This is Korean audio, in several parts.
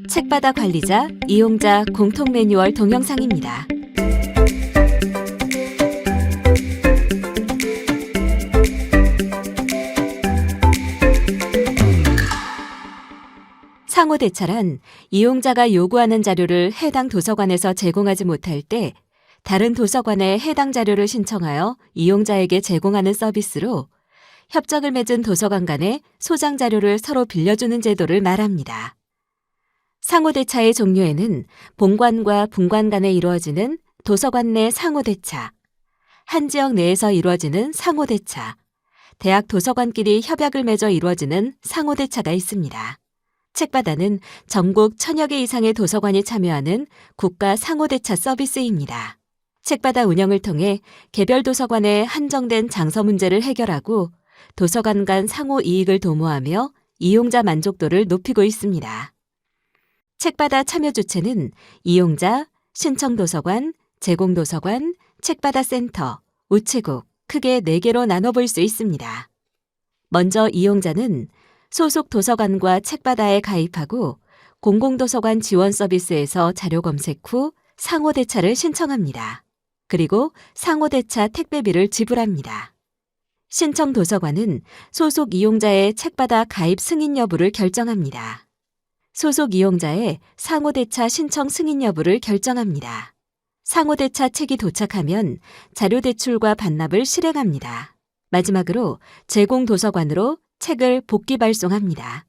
책바다 관리자, 이용자 공통 매뉴얼 동영상입니다. 상호대차란 이용자가 요구하는 자료를 해당 도서관에서 제공하지 못할 때 다른 도서관에 해당 자료를 신청하여 이용자에게 제공하는 서비스로 협정을 맺은 도서관 간의 소장 자료를 서로 빌려주는 제도를 말합니다. 상호대차의 종류에는 본관과 분관 간에 이루어지는 도서관 내 상호대차, 한 지역 내에서 이루어지는 상호대차, 대학 도서관끼리 협약을 맺어 이루어지는 상호대차가 있습니다. 책바다는 전국 1000여 개 이상의 도서관이 참여하는 국가 상호대차 서비스입니다. 책바다 운영을 통해 개별 도서관의 한정된 장서 문제를 해결하고 도서관 간 상호 이익을 도모하며 이용자 만족도를 높이고 있습니다. 책바다 참여 주체는 이용자, 신청도서관, 제공도서관, 책바다 센터, 우체국 크게 4개로 나눠볼 수 있습니다. 먼저 이용자는 소속 도서관과 책바다에 가입하고 공공도서관 지원 서비스에서 자료 검색 후 상호대차를 신청합니다. 그리고 상호대차 택배비를 지불합니다. 신청도서관은 소속 이용자의 책바다 가입 승인 여부를 결정합니다. 소속 이용자의 상호대차 신청 승인 여부를 결정합니다. 상호대차 책이 도착하면 자료 대출과 반납을 실행합니다. 마지막으로 제공도서관으로 책을 복귀 발송합니다.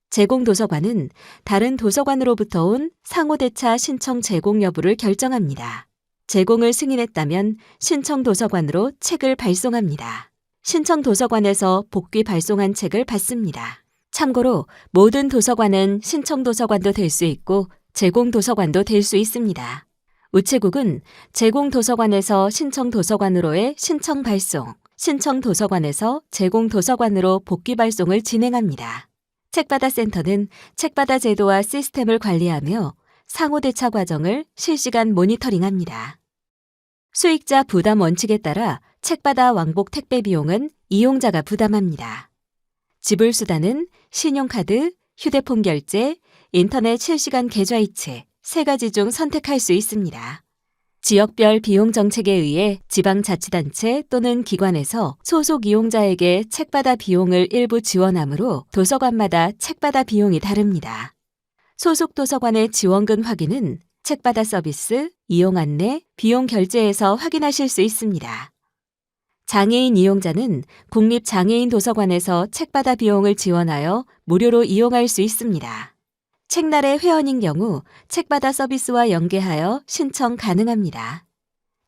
제공도서관은 다른 도서관으로부터 온 상호대차 신청 제공 여부를 결정합니다. 제공을 승인했다면 신청도서관으로 책을 발송합니다. 신청도서관에서 복귀 발송한 책을 받습니다. 참고로 모든 도서관은 신청도서관도 될 수 있고 제공도서관도 될 수 있습니다. 우체국은 제공도서관에서 신청도서관으로의 신청 발송, 신청도서관에서 제공도서관으로 복귀 발송을 진행합니다. 책바다 센터는 책바다 제도와 시스템을 관리하며 상호대차 과정을 실시간 모니터링합니다. 수익자 부담 원칙에 따라 책바다 왕복 택배 비용은 이용자가 부담합니다. 지불 수단은 신용카드, 휴대폰 결제, 인터넷 실시간 계좌이체 3가지 중 선택할 수 있습니다. 지역별 비용 정책에 의해 지방자치단체 또는 기관에서 소속 이용자에게 책바다 비용을 일부 지원하므로 도서관마다 책바다 비용이 다릅니다. 소속 도서관의 지원금 확인은 책바다 서비스, 이용 안내, 비용 결제에서 확인하실 수 있습니다. 장애인 이용자는 국립장애인 도서관에서 책바다 비용을 지원하여 무료로 이용할 수 있습니다. 책날의 회원인 경우 책바다 서비스와 연계하여 신청 가능합니다.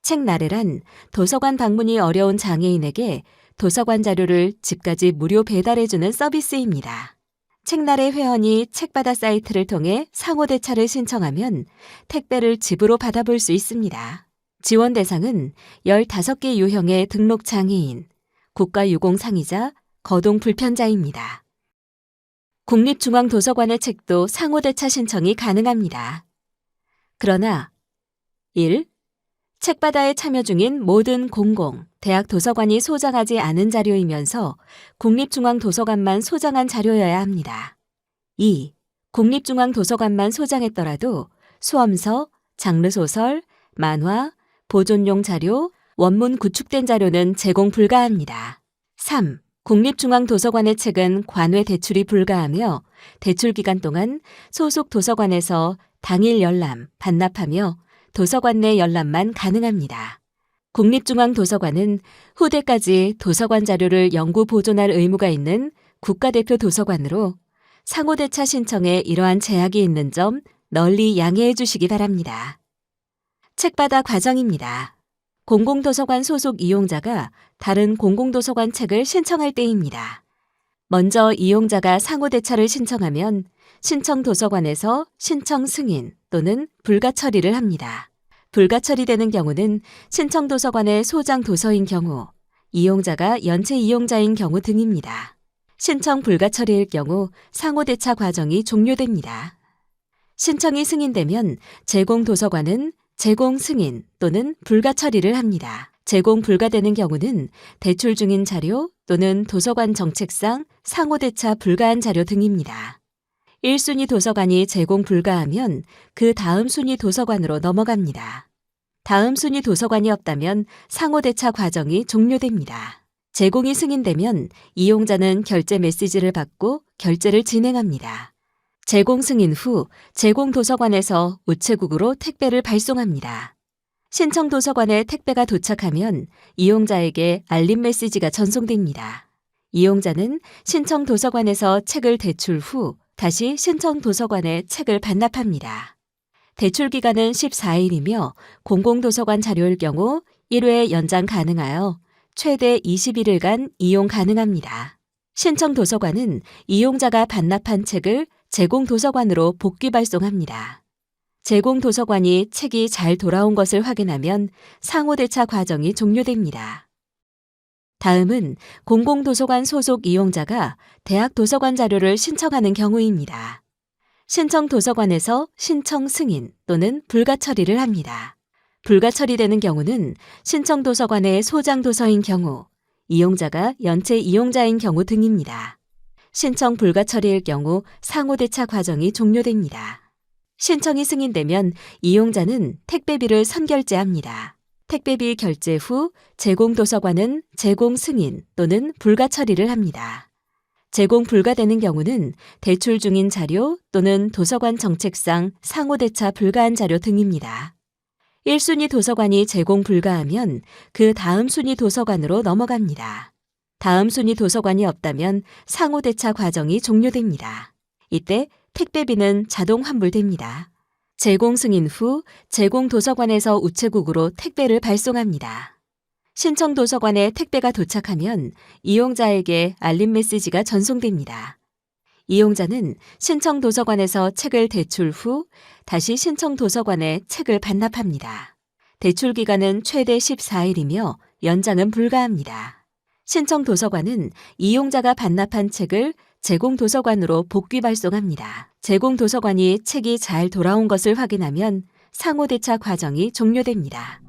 책나래란 도서관 방문이 어려운 장애인에게 도서관 자료를 집까지 무료 배달해주는 서비스입니다. 책나래 회원이 책바다 사이트를 통해 상호대차를 신청하면 택배를 집으로 받아볼 수 있습니다. 지원 대상은 15개 유형의 등록 장애인, 국가유공상의자, 거동 불편자입니다. 국립중앙도서관의 책도 상호대차 신청이 가능합니다. 그러나 1. 책바다에 참여 중인 모든 공공, 대학 도서관이 소장하지 않은 자료이면서 국립중앙도서관만 소장한 자료여야 합니다. 2. 국립중앙도서관만 소장했더라도 수험서, 장르소설, 만화, 보존용 자료, 원문 구축된 자료는 제공 불가합니다. 3. 국립중앙도서관의 책은 관외 대출이 불가하며 대출 기간 동안 소속 도서관에서 당일 열람, 반납하며 도서관 내 열람만 가능합니다. 국립중앙도서관은 후대까지 도서관 자료를 영구 보존할 의무가 있는 국가대표 도서관으로 상호대차 신청에 이러한 제약이 있는 점 널리 양해해 주시기 바랍니다. 책바다 과정입니다. 공공도서관 소속 이용자가 다른 공공도서관 책을 신청할 때입니다. 먼저 이용자가 상호대차를 신청하면 신청도서관에서 신청 승인 또는 불가 처리를 합니다. 불가 처리되는 경우는 신청도서관의 소장 도서인 경우, 이용자가 연체 이용자인 경우 등입니다. 신청 불가 처리일 경우 상호대차 과정이 종료됩니다. 신청이 승인되면 제공도서관은 제공 승인 또는 불가 처리를 합니다. 제공 불가되는 경우는 대출 중인 자료 또는 도서관 정책상 상호대차 불가한 자료 등입니다. 1순위 도서관이 제공 불가하면 그 다음 순위 도서관으로 넘어갑니다. 다음 순위 도서관이 없다면 상호대차 과정이 종료됩니다. 제공이 승인되면 이용자는 결제 메시지를 받고 결제를 진행합니다. 제공 승인 후 제공 도서관에서 우체국으로 택배를 발송합니다. 신청 도서관에 택배가 도착하면 이용자에게 알림 메시지가 전송됩니다. 이용자는 신청 도서관에서 책을 대출 후 다시 신청 도서관에 책을 반납합니다. 대출 기간은 14일이며 공공도서관 자료일 경우 1회 연장 가능하여 최대 21일간 이용 가능합니다. 신청 도서관은 이용자가 반납한 책을 제공 도서관으로 복귀 발송합니다. 제공 도서관이 책이 잘 돌아온 것을 확인하면 상호대차 과정이 종료됩니다. 다음은 공공도서관 소속 이용자가 대학 도서관 자료를 신청하는 경우입니다. 신청 도서관에서 신청 승인 또는 불가 처리를 합니다. 불가 처리되는 경우는 신청 도서관의 소장 도서인 경우, 이용자가 연체 이용자인 경우 등입니다. 신청 불가 처리일 경우 상호대차 과정이 종료됩니다. 신청이 승인되면 이용자는 택배비를 선결제합니다. 택배비 결제 후 제공 도서관은 제공 승인 또는 불가 처리를 합니다. 제공 불가되는 경우는 대출 중인 자료 또는 도서관 정책상 상호대차 불가한 자료 등입니다. 1순위 도서관이 제공 불가하면 그 다음 순위 도서관으로 넘어갑니다. 다음 순위 도서관이 없다면 상호대차 과정이 종료됩니다. 이때 택배비는 자동 환불됩니다. 제공 승인 후 제공 도서관에서 우체국으로 택배를 발송합니다. 신청 도서관에 택배가 도착하면 이용자에게 알림 메시지가 전송됩니다. 이용자는 신청 도서관에서 책을 대출 후 다시 신청 도서관에 책을 반납합니다. 대출 기간은 최대 14일이며 연장은 불가합니다. 신청 도서관은 이용자가 반납한 책을 제공 도서관으로 복귀 발송합니다. 제공 도서관이 책이 잘 돌아온 것을 확인하면 상호대차 과정이 종료됩니다.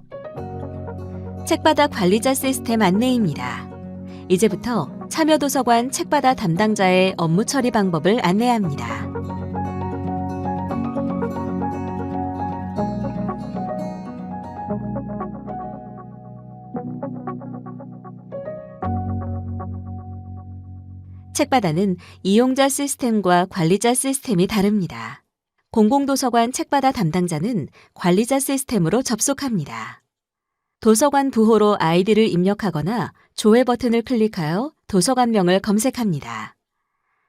책바다 관리자 시스템 안내입니다. 이제부터 참여도서관 책바다 담당자의 업무 처리 방법을 안내합니다. 책바다는 이용자 시스템과 관리자 시스템이 다릅니다. 공공도서관 책바다 담당자는 관리자 시스템으로 접속합니다. 도서관 부호로 아이디를 입력하거나 조회 버튼을 클릭하여 도서관명을 검색합니다.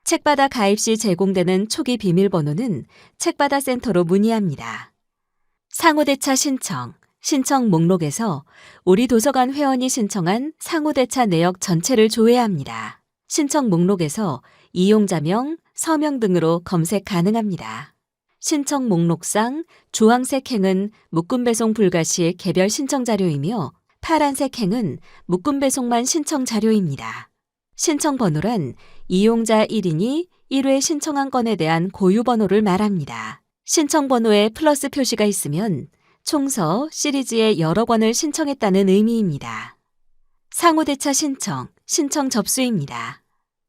책바다 가입 시 제공되는 초기 비밀번호는 책바다 센터로 문의합니다. 상호대차 신청 목록에서 우리 도서관 회원이 신청한 상호대차 내역 전체를 조회합니다. 신청 목록에서 이용자명, 서명 등으로 검색 가능합니다. 신청 목록상 주황색 행은 묶음 배송 불가 시 개별 신청 자료이며 파란색 행은 묶음 배송만 신청 자료입니다. 신청 번호란 이용자 1인이 1회 신청한 건에 대한 고유 번호를 말합니다. 신청 번호에 플러스 표시가 있으면 총서, 시리즈의 여러 권을 신청했다는 의미입니다. 상호대차 신청 접수입니다.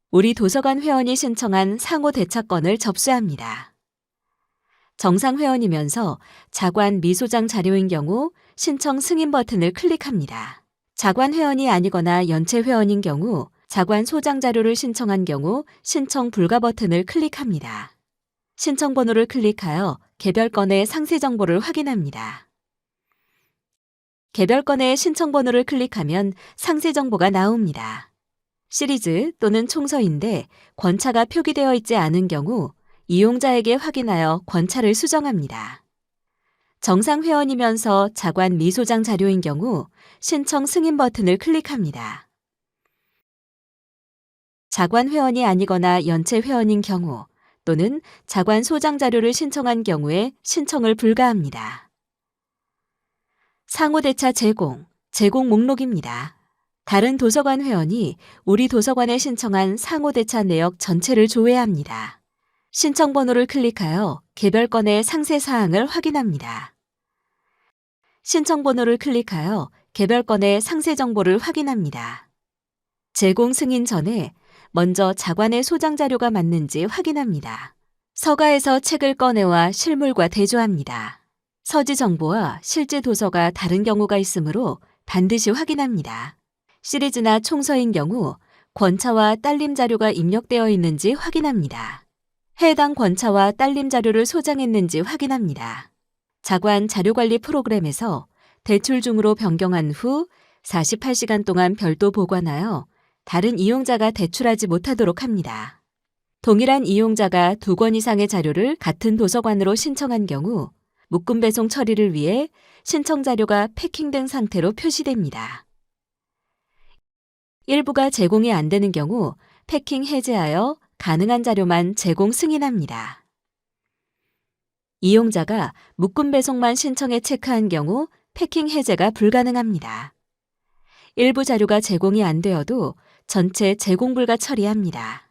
우리 도서관 회원이 신청한 상호대차건을 접수합니다. 정상 회원이면서 자관 미소장 자료인 경우 신청 승인 버튼을 클릭합니다. 자관 회원이 아니거나 연체 회원인 경우 자관 소장 자료를 신청한 경우 신청 불가 버튼을 클릭합니다. 신청 번호를 클릭하여 개별 건의 상세 정보를 확인합니다. 개별 건의 신청 번호를 클릭하면 상세 정보가 나옵니다. 시리즈 또는 총서인데 권차가 표기되어 있지 않은 경우 이용자에게 확인하여 권차를 수정합니다. 정상 회원이면서 자관 미소장 자료인 경우 신청 승인 버튼을 클릭합니다. 자관 회원이 아니거나 연체 회원인 경우 또는 자관 소장 자료를 신청한 경우에 신청을 불가합니다. 상호대차 제공 목록입니다. 다른 도서관 회원이 우리 도서관에 신청한 상호대차 내역 전체를 조회합니다. 신청 번호를 클릭하여 개별 건의 상세 사항을 확인합니다. 신청 번호를 클릭하여 개별 건의 상세 정보를 확인합니다. 제공 승인 전에 먼저 자관의 소장 자료가 맞는지 확인합니다. 서가에서 책을 꺼내와 실물과 대조합니다. 서지 정보와 실제 도서가 다른 경우가 있으므로 반드시 확인합니다. 시리즈나 총서인 경우 권차와 딸림 자료가 입력되어 있는지 확인합니다. 해당 권차와 딸림 자료를 소장했는지 확인합니다. 자관 자료관리 프로그램에서 대출 중으로 변경한 후 48시간 동안 별도 보관하여 다른 이용자가 대출하지 못하도록 합니다. 동일한 이용자가 2권 이상의 자료를 같은 도서관으로 신청한 경우 묶음 배송 처리를 위해 신청 자료가 패킹된 상태로 표시됩니다. 일부가 제공이 안 되는 경우 패킹 해제하여 가능한 자료만 제공 승인합니다. 이용자가 묶음 배송만 신청해 체크한 경우 패킹 해제가 불가능합니다. 일부 자료가 제공이 안 되어도 전체 제공 불가 처리합니다.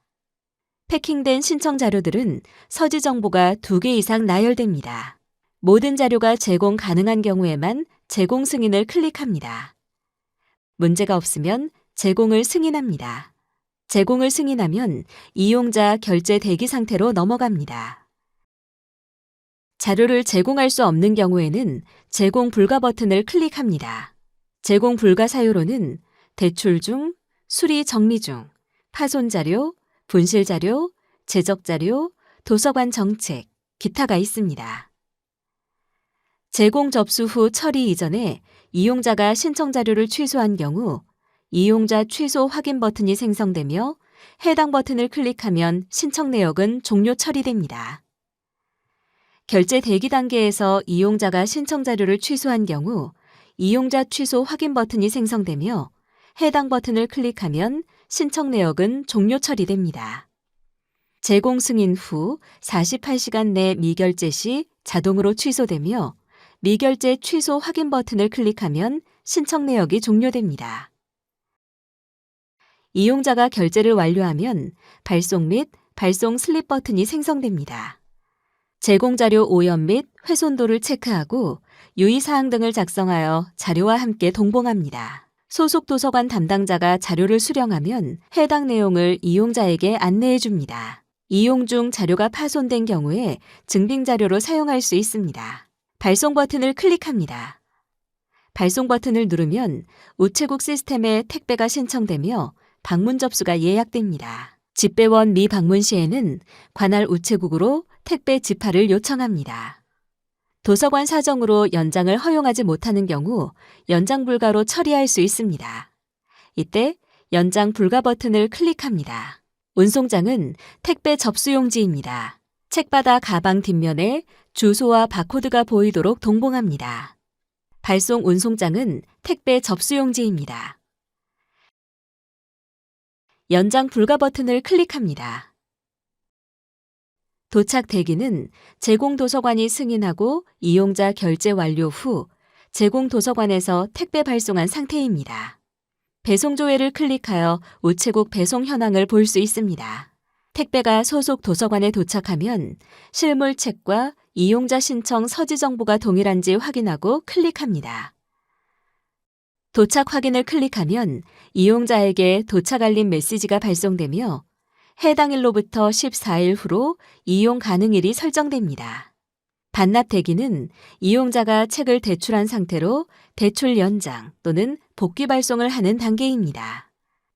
패킹된 신청 자료들은 서지 정보가 2개 이상 나열됩니다. 모든 자료가 제공 가능한 경우에만 제공 승인을 클릭합니다. 문제가 없으면 제공을 승인합니다. 제공을 승인하면 이용자 결제 대기 상태로 넘어갑니다. 자료를 제공할 수 없는 경우에는 제공 불가 버튼을 클릭합니다. 제공 불가 사유로는 대출 중, 수리 정리 중, 파손 자료, 분실 자료, 제적 자료, 도서관 정책, 기타가 있습니다. 제공 접수 후 처리 이전에 이용자가 신청 자료를 취소한 경우 이용자 취소 확인 버튼이 생성되며 해당 버튼을 클릭하면 신청 내역은 종료 처리됩니다. 결제 대기 단계에서 이용자가 신청 자료를 취소한 경우 이용자 취소 확인 버튼이 생성되며 해당 버튼을 클릭하면 신청 내역은 종료 처리됩니다. 제공 승인 후 48시간 내 미결제 시 자동으로 취소되며 미결제 취소 확인 버튼을 클릭하면 신청 내역이 종료됩니다. 이용자가 결제를 완료하면 발송 및 발송 슬립 버튼이 생성됩니다. 제공 자료 오염 및 훼손도를 체크하고 유의사항 등을 작성하여 자료와 함께 동봉합니다. 소속 도서관 담당자가 자료를 수령하면 해당 내용을 이용자에게 안내해 줍니다. 이용 중 자료가 파손된 경우에 증빙 자료로 사용할 수 있습니다. 발송 버튼을 클릭합니다. 발송 버튼을 누르면 우체국 시스템에 택배가 신청되며 방문 접수가 예약됩니다. 집배원 미방문 시에는 관할 우체국으로 택배 집하를 요청합니다. 도서관 사정으로 연장을 허용하지 못하는 경우 연장 불가로 처리할 수 있습니다. 이때 연장 불가 버튼을 클릭합니다. 운송장은 택배 접수용지입니다. 책받아 가방 뒷면에 주소와 바코드가 보이도록 동봉합니다. 발송 운송장은 택배 접수용지입니다. 연장 불가 버튼을 클릭합니다. 도착 대기는 제공 도서관이 승인하고 이용자 결제 완료 후 제공 도서관에서 택배 발송한 상태입니다. 배송 조회를 클릭하여 우체국 배송 현황을 볼 수 있습니다. 택배가 소속 도서관에 도착하면 실물 책과 이용자 신청 서지 정보가 동일한지 확인하고 클릭합니다. 도착 확인을 클릭하면 이용자에게 도착 알림 메시지가 발송되며 해당 일로부터 14일 후로 이용 가능일이 설정됩니다. 반납 대기는 이용자가 책을 대출한 상태로 대출 연장 또는 복귀 발송을 하는 단계입니다.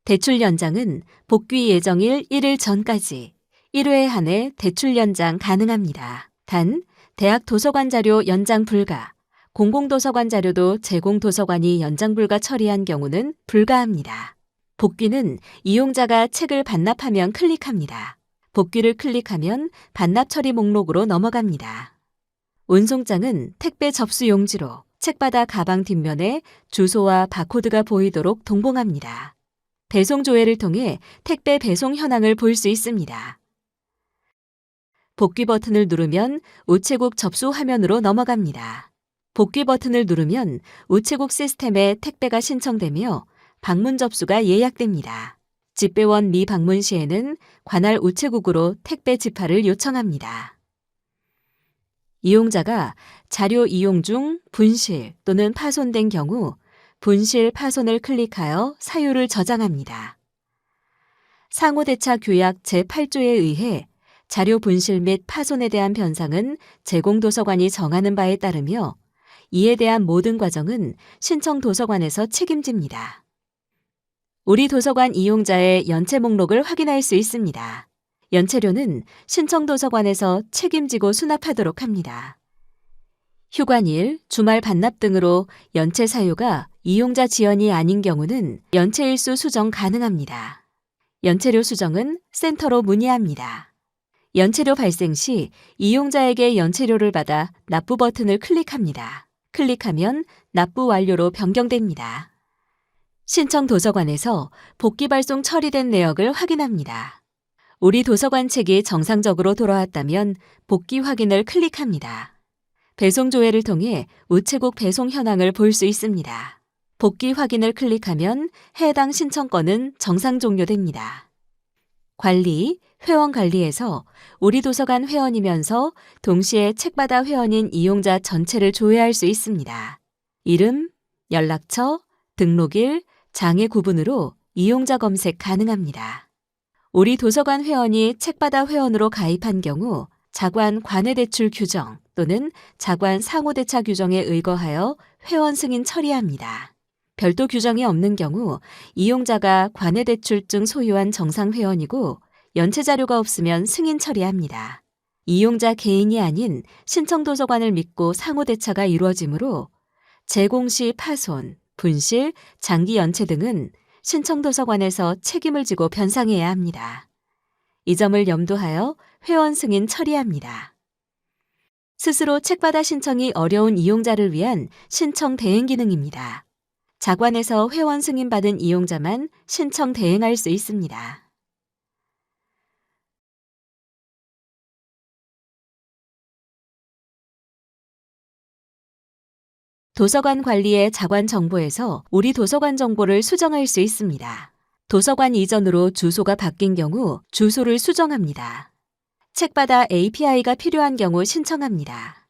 대출 연장은 복귀 예정일 1일 전까지 1회에 한해 대출 연장 가능합니다. 단, 대학 도서관 자료 연장 불가, 공공도서관 자료도 제공도서관이 연장 불가 처리한 경우는 불가합니다. 복귀는 이용자가 책을 반납하면 클릭합니다. 복귀를 클릭하면 반납 처리 목록으로 넘어갑니다. 운송장은 택배 접수 용지로 책받아 가방 뒷면에 주소와 바코드가 보이도록 동봉합니다. 배송 조회를 통해 택배 배송 현황을 볼 수 있습니다. 복귀 버튼을 누르면 우체국 접수 화면으로 넘어갑니다. 복귀 버튼을 누르면 우체국 시스템에 택배가 신청되며 방문 접수가 예약됩니다. 집배원 미방문 시에는 관할 우체국으로 택배 집하를 요청합니다. 이용자가 자료 이용 중 분실 또는 파손된 경우 분실 파손을 클릭하여 사유를 저장합니다. 상호대차 규약 제8조에 의해 자료 분실 및 파손에 대한 변상은 제공도서관이 정하는 바에 따르며 이에 대한 모든 과정은 신청도서관에서 책임집니다. 우리 도서관 이용자의 연체 목록을 확인할 수 있습니다. 연체료는 신청도서관에서 책임지고 수납하도록 합니다. 휴관일, 주말 반납 등으로 연체 사유가 이용자 지연이 아닌 경우는 연체일수 수정 가능합니다. 연체료 수정은 센터로 문의합니다. 연체료 발생 시 이용자에게 연체료를 받아 납부 버튼을 클릭합니다. 클릭하면 납부 완료로 변경됩니다. 신청 도서관에서 복귀 발송 처리된 내역을 확인합니다. 우리 도서관 책이 정상적으로 돌아왔다면 복귀 확인을 클릭합니다. 배송 조회를 통해 우체국 배송 현황을 볼 수 있습니다. 복귀 확인을 클릭하면 해당 신청건은 정상 종료됩니다. 관리, 회원 관리에서 우리 도서관 회원이면서 동시에 책받아 회원인 이용자 전체를 조회할 수 있습니다. 이름, 연락처, 등록일, 장애 구분으로 이용자 검색 가능합니다. 우리 도서관 회원이 책받아 회원으로 가입한 경우 자관 관해대출 규정 또는 자관 상호대차 규정에 의거하여 회원 승인 처리합니다. 별도 규정이 없는 경우 이용자가 관해대출증 소유한 정상 회원이고 연체 자료가 없으면 승인 처리합니다. 이용자 개인이 아닌 신청도서관을 믿고 상호대차가 이루어지므로 제공 시 파손, 분실, 장기 연체 등은 신청도서관에서 책임을 지고 변상해야 합니다. 이 점을 염두하여 회원 승인 처리합니다. 스스로 책받아 신청이 어려운 이용자를 위한 신청 대행 기능입니다. 자관에서 회원 승인받은 이용자만 신청 대행할 수 있습니다. 도서관 관리의 자관 정보에서 우리 도서관 정보를 수정할 수 있습니다. 도서관 이전으로 주소가 바뀐 경우 주소를 수정합니다. 책받아 API가 필요한 경우 신청합니다.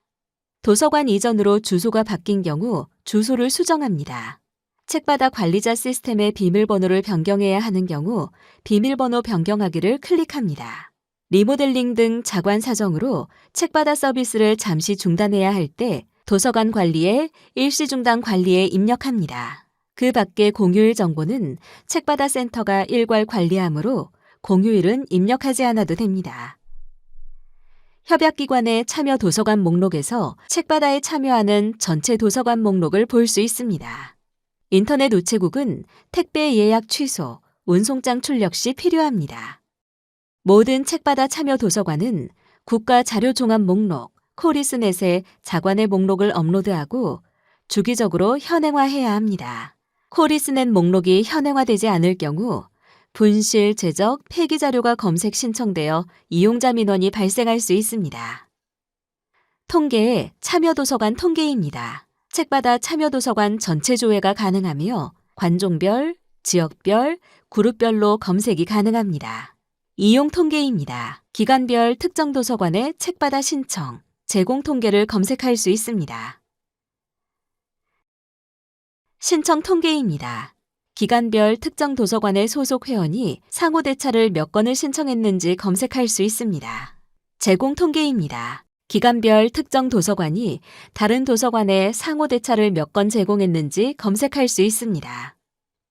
도서관 이전으로 주소가 바뀐 경우 주소를 수정합니다. 책받아 관리자 시스템의 비밀번호를 변경해야 하는 경우 비밀번호 변경하기를 클릭합니다. 리모델링 등 자관 사정으로 책받아 서비스를 잠시 중단해야 할 때 도서관 관리에 일시 중단 관리에 입력합니다. 그 밖의 공휴일 정보는 책받아 센터가 일괄 관리하므로 공휴일은 입력하지 않아도 됩니다. 협약기관의 참여 도서관 목록에서 책받아에 참여하는 전체 도서관 목록을 볼 수 있습니다. 인터넷 우체국은 택배 예약 취소, 운송장 출력 시 필요합니다. 모든 책받아 참여 도서관은 국가자료종합 목록, 코리스넷에 자관의 목록을 업로드하고 주기적으로 현행화해야 합니다. 코리스넷 목록이 현행화되지 않을 경우 분실, 제적, 폐기 자료가 검색 신청되어 이용자 민원이 발생할 수 있습니다. 통계의 참여도서관 통계입니다. 책받아 참여도서관 전체 조회가 가능하며 관종별, 지역별, 그룹별로 검색이 가능합니다. 이용 통계입니다. 기관별 특정 도서관의 책받아 신청, 제공 통계를 검색할 수 있습니다. 신청 통계입니다. 기관별 특정 도서관의 소속 회원이 상호대차를 몇 건을 신청했는지 검색할 수 있습니다. 제공 통계입니다. 기관별 특정 도서관이 다른 도서관에 상호대차를 몇 건 제공했는지 검색할 수 있습니다.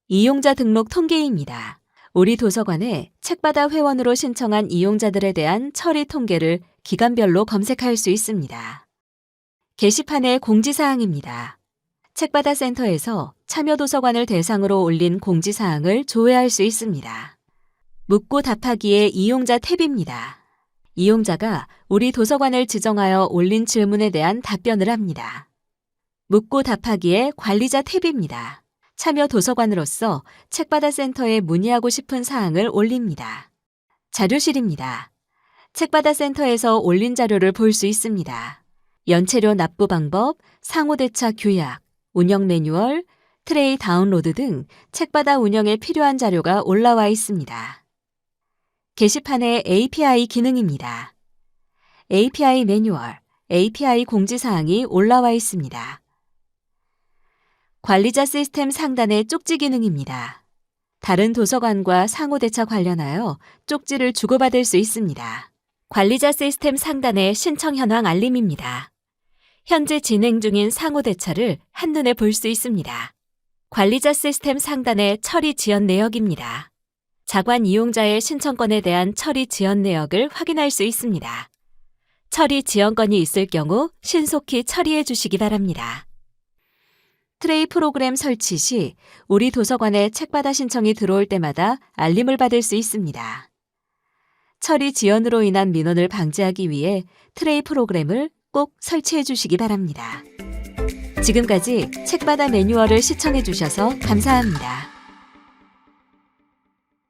이용자 등록 통계입니다. 우리 도서관에 책받아 회원으로 신청한 이용자들에 대한 처리 통계를 기관별로 검색할 수 있습니다. 게시판의 공지사항입니다. 책받아 센터에서 참여도서관을 대상으로 올린 공지사항을 조회할 수 있습니다. 묻고 답하기의 이용자 탭입니다. 이용자가 우리 도서관을 지정하여 올린 질문에 대한 답변을 합니다. 묻고 답하기의 관리자 탭입니다. 참여 도서관으로서 책받아 센터에 문의하고 싶은 사항을 올립니다. 자료실입니다. 책받아 센터에서 올린 자료를 볼 수 있습니다. 연체료 납부 방법, 상호대차 규약, 운영 매뉴얼, 트레이 다운로드 등 책받아 운영에 필요한 자료가 올라와 있습니다. 게시판의 API 기능입니다. API 매뉴얼, API 공지사항이 올라와 있습니다. 관리자 시스템 상단의 쪽지 기능입니다. 다른 도서관과 상호대차 관련하여 쪽지를 주고받을 수 있습니다. 관리자 시스템 상단의 신청 현황 알림입니다. 현재 진행 중인 상호 대처를 한눈에 볼 수 있습니다. 관리자 시스템 상단의 처리 지연 내역입니다. 자관 이용자의 신청건에 대한 처리 지연 내역을 확인할 수 있습니다. 처리 지연건이 있을 경우 신속히 처리해 주시기 바랍니다. 트레이 프로그램 설치 시 우리 도서관에 책받아 신청이 들어올 때마다 알림을 받을 수 있습니다. 처리 지연으로 인한 민원을 방지하기 위해 트레이 프로그램을 꼭 설치해 주시기 바랍니다. 지금까지 책받아 매뉴얼을 시청해 주셔서 감사합니다.